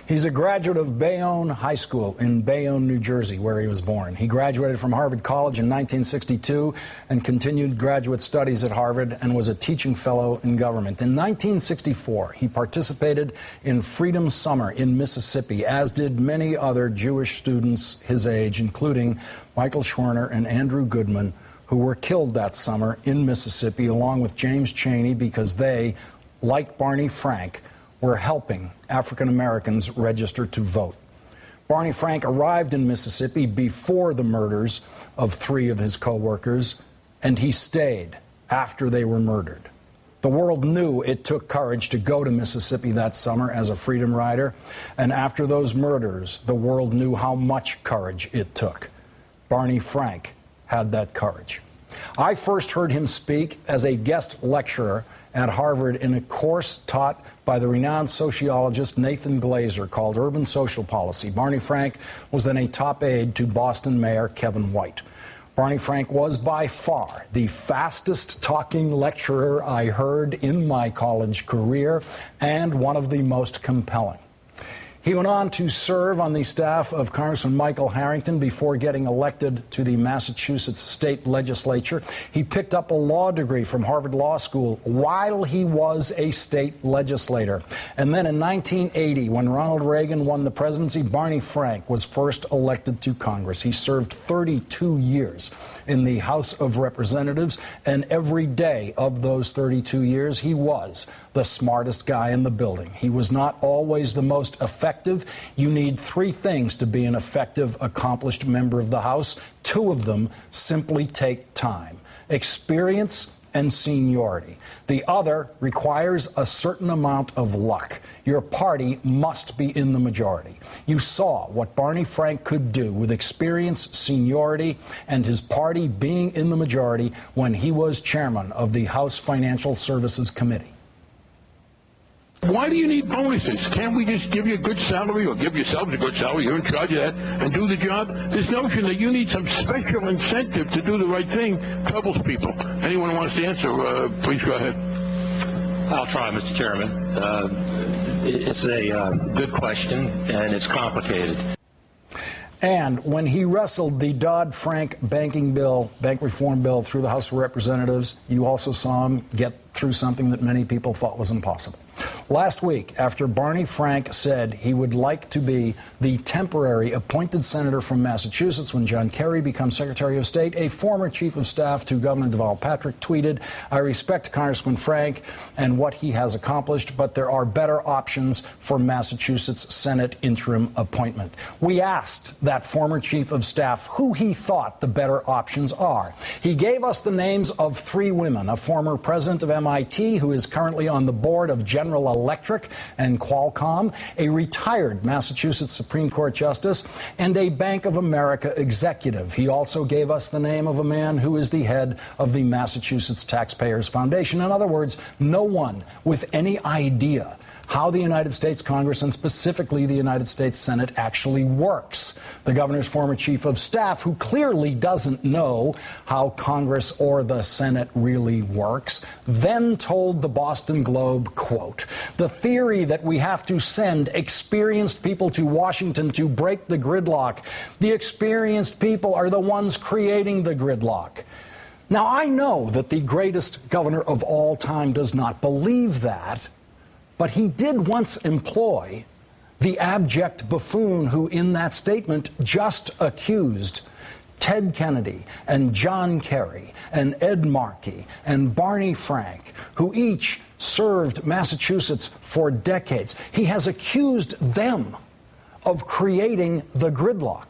He's a graduate of Bayonne High School in Bayonne, New Jersey, where he was born. He graduated from Harvard College in 1962 and continued graduate studies at Harvard and was a teaching fellow in government. In 1964, he participated in Freedom Summer in Mississippi, as did many other Jewish students his age, including Michael Schwerner and Andrew Goodman, who were killed that summer in Mississippi, along with James Chaney, because they, like Barney Frank, were helping African Americans register to vote. Barney Frank arrived in Mississippi before the murders of 3 of his co-workers, and he stayed after they were murdered. The world knew it took courage to go to Mississippi that summer as a freedom rider, and after those murders, the world knew how much courage it took. Barney Frank had that courage. I first heard him speak as a guest lecturer at Harvard in a course taught by the renowned sociologist Nathan Glazer called Urban Social Policy. Barney Frank was then a top aide to Boston Mayor Kevin White. Barney Frank was by far the fastest talking lecturer I heard in my college career, and one of the most compelling. He went on to serve on the staff of Congressman Michael Harrington before getting elected to the Massachusetts state legislature. He picked up a law degree from Harvard Law School while he was a state legislator. And then in 1980, when Ronald Reagan won the presidency, Barney Frank was first elected to Congress. He served 32 years in the House of Representatives, and every day of those 32 years, he was the smartest guy in the building. He was not always the most effective. You need 3 things to be an effective, accomplished member of the House. 2 of them simply take time: experience and seniority. The other requires a certain amount of luck. Your party must be in the majority. You saw what Barney Frank could do with experience, seniority, and his party being in the majority when he was chairman of the House Financial Services Committee. Why do you need bonuses? Can't we just give you a good salary, or give yourselves a good salary, you're in charge of that, and do the job? This notion that you need some special incentive to do the right thing troubles people. Anyone who wants to answer, please go ahead. I'll try, Mr. Chairman. It's a good question, and it's complicated. And when he wrestled the Dodd-Frank bank reform bill through the House of Representatives, you also saw him get through something that many people thought was impossible. Last week, after Barney Frank said he would like to be the temporary appointed senator from Massachusetts when John Kerry becomes Secretary of State, a former chief of staff to Governor Deval Patrick tweeted, "I respect Congressman Frank and what he has accomplished, but there are better options for Massachusetts Senate interim appointment." We asked that former chief of staff who he thought the better options are. He gave us the names of 3 women: a former president of MIT who is currently on the board of General Electric and Qualcomm, a retired Massachusetts Supreme Court justice, and a Bank of America executive. He also gave us the name of a man who is the head of the Massachusetts Taxpayers Foundation. In other words, no one with any idea how the United States Congress, and specifically the United States Senate, actually works. The governor's former chief of staff, who clearly doesn't know how Congress or the Senate really works, then told the Boston Globe, quote, "The theory that we have to send experienced people to Washington to break the gridlock, the experienced people are the ones creating the gridlock." Now, I know that the greatest governor of all time does not believe that, but he did once employ the abject buffoon who, in that statement, just accused Ted Kennedy and John Kerry and Ed Markey and Barney Frank, who each served Massachusetts for decades. He has accused them of creating the gridlock.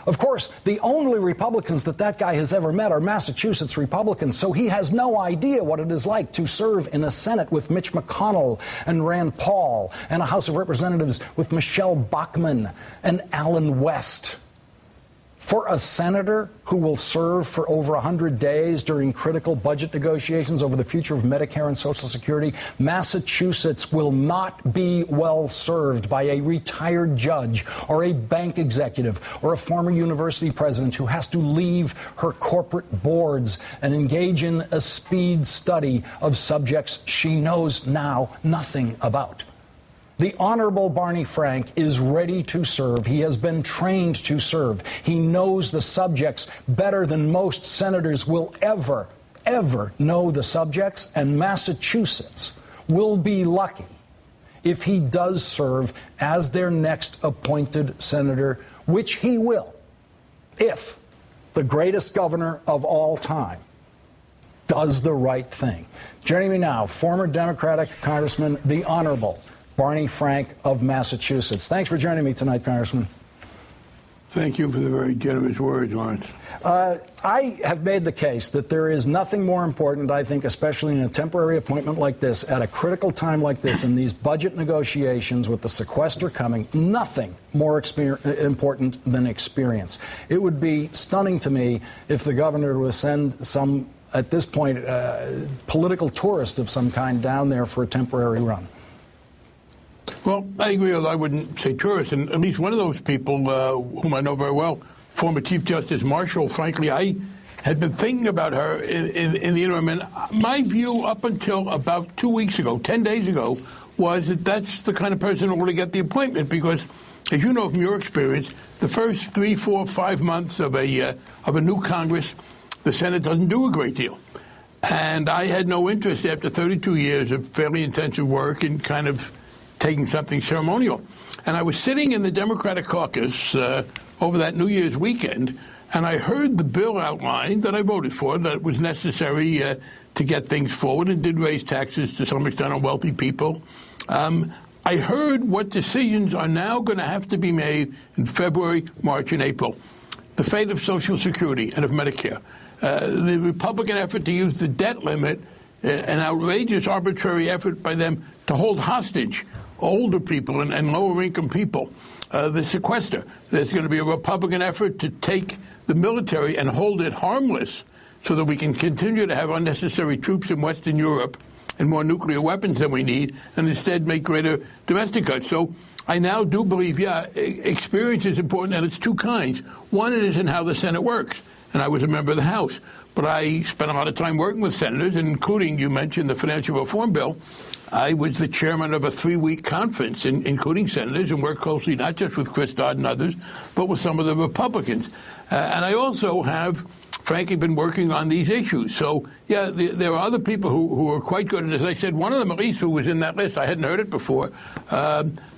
Of course, the only Republicans that guy has ever met are Massachusetts Republicans, so he has no idea what it is like to serve in a Senate with Mitch McConnell and Rand Paul, and a House of Representatives with Michelle Bachmann and Allen West. For a senator who will serve for over 100 days during critical budget negotiations over the future of Medicare and Social Security, Massachusetts will not be well served by a retired judge or a bank executive or a former university president who has to leave her corporate boards and engage in a speed study of subjects she knows now nothing about. The Honorable Barney Frank is ready to serve. He has been trained to serve. He knows the subjects better than most senators will ever know the subjects, and Massachusetts will be lucky if he does serve as their next appointed senator, which he will, if the greatest governor of all time does the right thing. Joining me now, former Democratic Congressman, the Honorable Barney Frank of Massachusetts. Thanks for joining me tonight, Congressman. Thank you for the very generous words, Lawrence. I have made the case that there is nothing more important, I think, especially in a temporary appointment like this, at a critical time like this, in these budget negotiations with the sequester coming, nothing more important than experience. It would be stunning to me if the governor would send some, at this point, political tourist of some kind down there for a temporary run. Well, I agree, although I wouldn't say tourist. And at least one of those people, whom I know very well, former Chief Justice Marshall, frankly, I had been thinking about her in the interim. And my view up until about 2 weeks ago, 10 days ago, was that that's the kind of person who would get the appointment. Because, as you know from your experience, the first 3, 4, 5 months of a new Congress, the Senate doesn't do a great deal. And I had no interest after 32 years of fairly intensive work in kind of taking something ceremonial. And I was sitting in the Democratic caucus over that New Year's weekend, and I heard the bill outlined that I voted for, that was necessary to get things forward, and did raise taxes to some extent on wealthy people. I heard what decisions are now going to have to be made in February, March, and April. The fate of Social Security and of Medicare. The Republican effort to use the debt limit, an outrageous, arbitrary effort by them to hold hostage older people and lower-income people. The sequester. There's going to be a Republican effort to take the military and hold it harmless so that we can continue to have unnecessary troops in Western Europe and more nuclear weapons than we need, and instead make greater domestic cuts. So I now do believe, experience is important, and it's two kinds. One, it is in how the Senate works, and I was a member of the House. But I spent a lot of time working with senators, including, you mentioned, the financial reform bill. I was the chairman of a 3-week conference, including senators, and worked closely not just with Chris Dodd and others, but with some of the Republicans. And I also have, frankly, been working on these issues. So, there are other people who are quite good. And as I said, one of them, at least, who was in that list, I hadn't heard it before,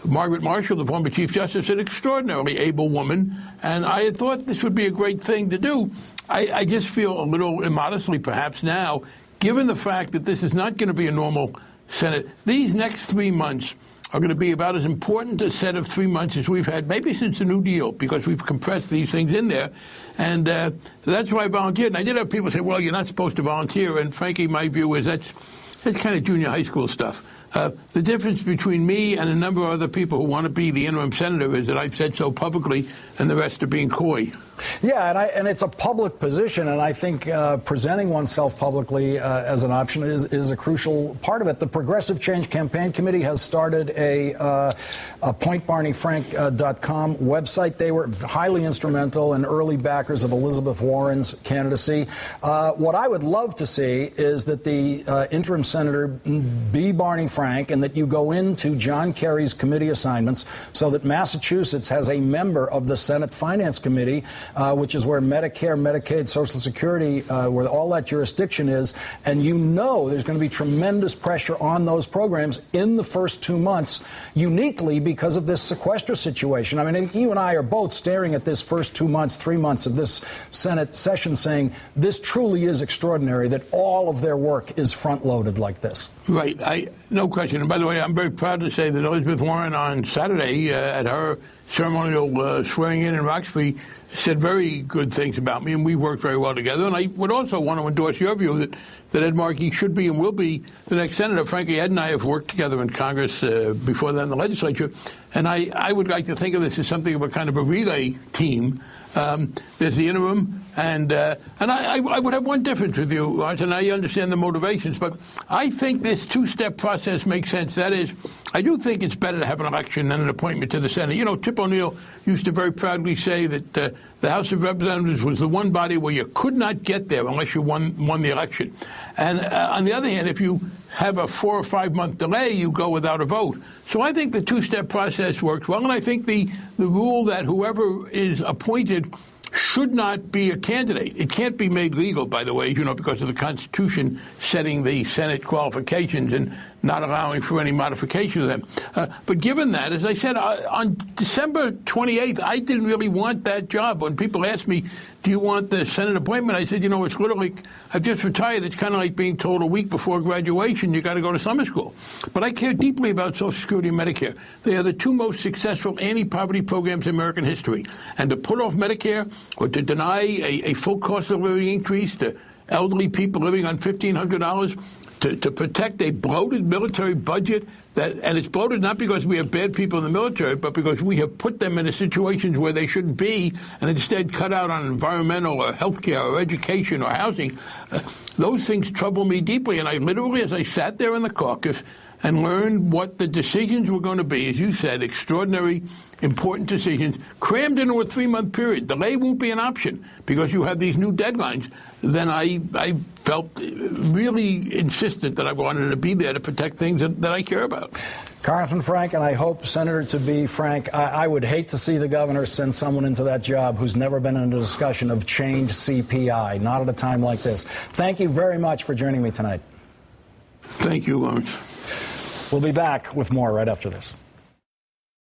Margaret Marshall, the former Chief Justice, an extraordinarily able woman. And I had thought this would be a great thing to do. I just feel a little immodestly, perhaps now, given the fact that this is not going to be a normal Senate. These next 3 months are going to be about as important a set of 3 months as we've had, maybe since the New Deal, because we've compressed these things in there. And that's why I volunteered. And I did have people say, well, you're not supposed to volunteer. And frankly, my view is that's kind of junior high school stuff. The difference between me and a number of other people who want to be the interim senator is that I've said so publicly, and the rest are being coy. Yeah, and it's a public position, and I think presenting oneself publicly as an option is a crucial part of it. The Progressive Change Campaign Committee has started a PointBarneyFrank.com website. They were highly instrumental and early backers of Elizabeth Warren's candidacy. What I would love to see is that the interim senator be Barney Frank, and that you go into John Kerry's committee assignments so that Massachusetts has a member of the Senate Finance Committee, which is where Medicare, Medicaid, Social Security, where all that jurisdiction is. And you know there's going to be tremendous pressure on those programs in the first 2 months, uniquely because of this sequester situation. I mean, you and I are both staring at this first 2 months, 3 months of this Senate session saying this truly is extraordinary that all of their work is front-loaded like this. Right. No question. And by the way, I'm very proud to say that Elizabeth Warren on Saturday at her ceremonial swearing in Roxbury said very good things about me, and we worked very well together. And I would also want to endorse your view that Ed Markey should be and will be the next senator. Frankly, Ed and I have worked together in Congress before then in the legislature, and I would like to think of this as something of a kind of a relay team. There's the interim, and I would have one difference with you, Lawrence, and I understand the motivations, but I think this two-step process makes sense. That is, I do think it's better to have an election than an appointment to the Senate. You know, Tip O'Neill used to very proudly say that the House of Representatives was the one body where you could not get there unless you won the election. And on the other hand, if you have a 4 or 5 month delay, you go without a vote. So I think the two-step process works well, and I think the rule that whoever is appointed should not be a candidate. It can't be made legal, by the way, because of the Constitution setting the Senate qualifications and not allowing for any modification of them. But given that, as I said, on December 28th, I didn't really want that job. When people asked me, do you want the Senate appointment? I said, it's literally, I've just retired. It's kind of like being told a week before graduation, you got to go to summer school. But I care deeply about Social Security and Medicare. They are the two most successful anti-poverty programs in American history. And to put off Medicare or to deny a full cost of living increase to elderly people living on $1,500, to protect a bloated military budget, and it's bloated not because we have bad people in the military, but because we have put them into situations where they shouldn't be and instead cut out on environmental or healthcare or education or housing. Those things trouble me deeply. And I literally, as I sat there in the caucus and learned what the decisions were going to be, as you said, extraordinary, important decisions, crammed into a 3-month period. Delay won't be an option because you have these new deadlines. Then I felt really insistent that I wanted to be there to protect things that I care about. Congressman Frank, and I hope Senator-to-be Frank, I would hate to see the governor send someone into that job who's never been in a discussion of change CPI, not at a time like this. Thank you very much for joining me tonight. Thank you, Lawrence. We'll be back with more right after this.